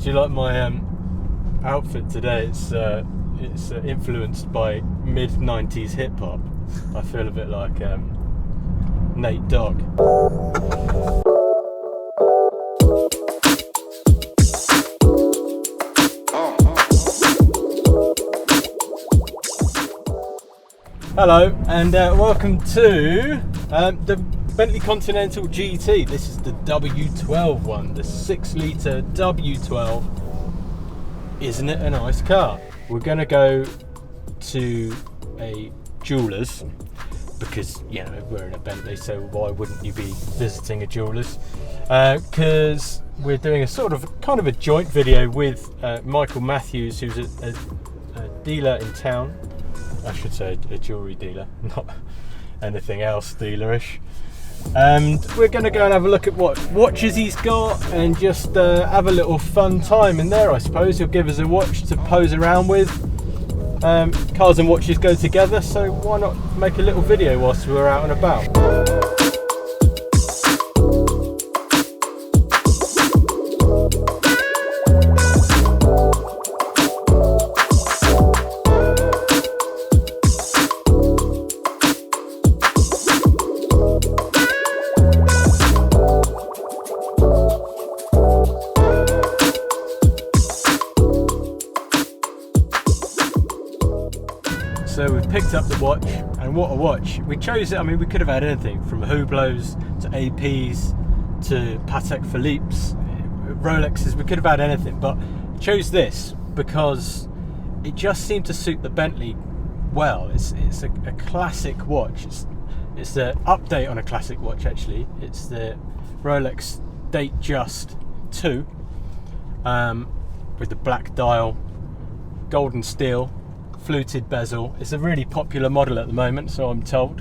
Do you like my outfit today? It's influenced by mid-90s hip hop. I feel a bit like Nate Dogg. Hello and welcome to the Bentley Continental GT. This is the W12 one, the 6-litre W12. Isn't it a nice car? We're going to go to a jeweller's because, you know, we're in a Bentley, so why wouldn't you be visiting a jeweller's? Because we're doing a kind of a joint video with Michael Matthews, who's a dealer in town. I should say a jewellery dealer, not anything else dealerish. And we're going to go and have a look at what watches he's got and just have a little fun time in there, I suppose. He'll give us a watch to pose around with. Cars and watches go together, so why not make a little video whilst we're out and about. So we've picked up the watch, and what a watch. We chose it, I mean, we could have had anything from Hublots to APs to Patek Philippe's, Rolexes, we could have had anything, but chose this because it just seemed to suit the Bentley well. It's a classic watch. It's the update on a classic watch, actually. It's the Rolex Datejust 2 with the black dial, golden steel, fluted bezel. It's a really popular model at the moment, so I'm told.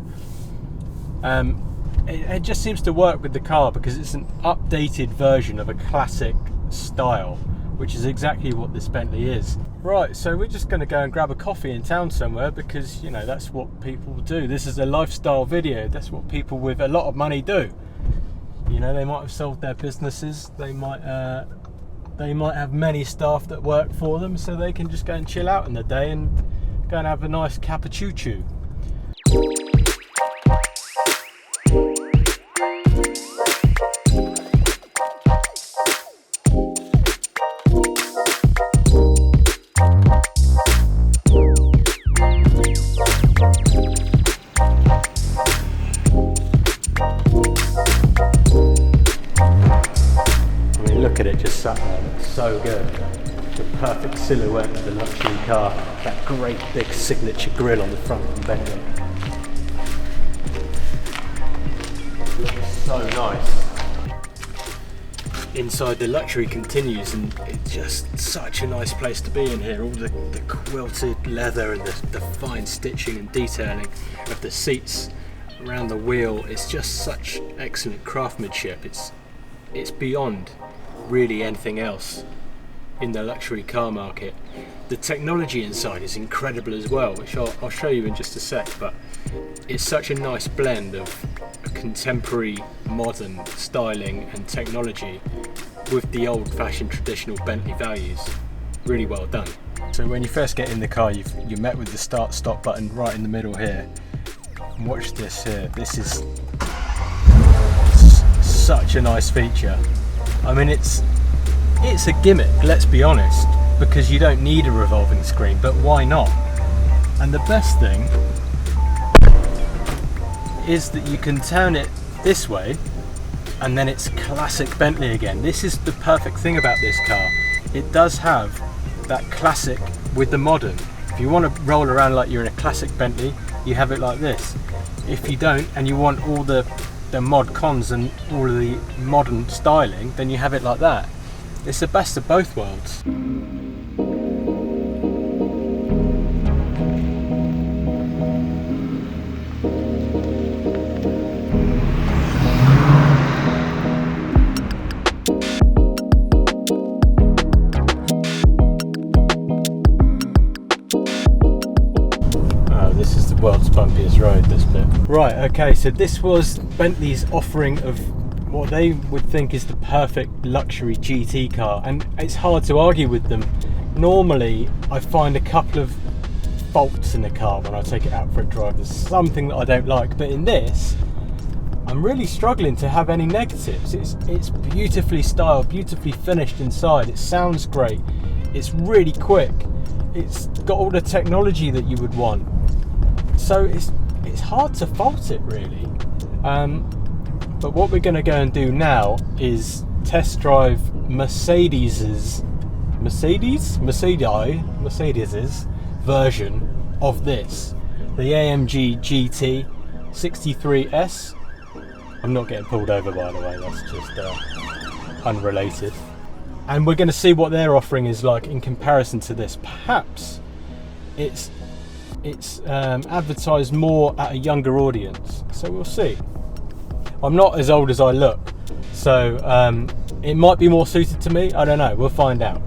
It just seems to work with the car because it's an updated version of a classic style, which is exactly what this Bentley is. Right, so we're just going to go and grab a coffee in town somewhere because, you know, that's what people do. This is a lifestyle video. That's what people with a lot of money do. You know, they might have sold their businesses. They might have many staff that work for them, so they can just go and chill out in the day and go and have a nice cappuccino. I mean, look at it just sat there, it's so good. The perfect silhouette of the luxury car, that great big signature grille on the front from Bentley. Looks so nice. Inside the luxury continues, and it's just such a nice place to be in here. All the quilted leather and the fine stitching and detailing of the seats around the wheel. It's just such excellent craftsmanship. It's beyond really anything else in the luxury car market. The technology inside is incredible as well, which I'll show you in just a sec, but it's such a nice blend of a contemporary modern styling and technology with the old-fashioned traditional Bentley values. Really well done. So when you first get in the car, you're met with the start-stop button right in the middle here. And watch this here. This is such a nice feature. I mean, it's a gimmick, let's be honest, because you don't need a revolving screen, but why not? And the best thing is that you can turn it this way and then it's classic Bentley again. This is the perfect thing about this car. It does have that classic with the modern. If you want to roll around like you're in a classic Bentley, you have it like this. If you don't and you want all the mod cons and all of the modern styling, then you have it like that. It's the best of both worlds. This is the world's bumpiest road, this bit. Right, okay, so this was Bentley's offering of what they would think is the perfect luxury GT car, and it's hard to argue with them. Normally I find a couple of faults in the car when I take it out for a drive. There's something that I don't like, but in this I'm really struggling to have any negatives. It's beautifully styled, beautifully finished inside. It sounds great. It's really quick. It's got all the technology that you would want. So it's hard to fault it really. But what we're going to go and do now is test drive Mercedes's version of this, the AMG GT 63S. I'm not getting pulled over, by the way, that's just unrelated. And we're going to see what their offering is like in comparison to this. Perhaps it's advertised more at a younger audience, so we'll see. I'm not as old as I look, so it might be more suited to me. I don't know, we'll find out.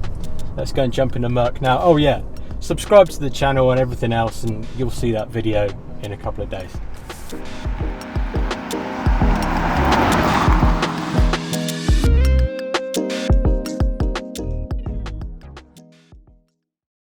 Let's go and jump into Merc now. Oh yeah, subscribe to the channel and everything else, and you'll see that video in a couple of days.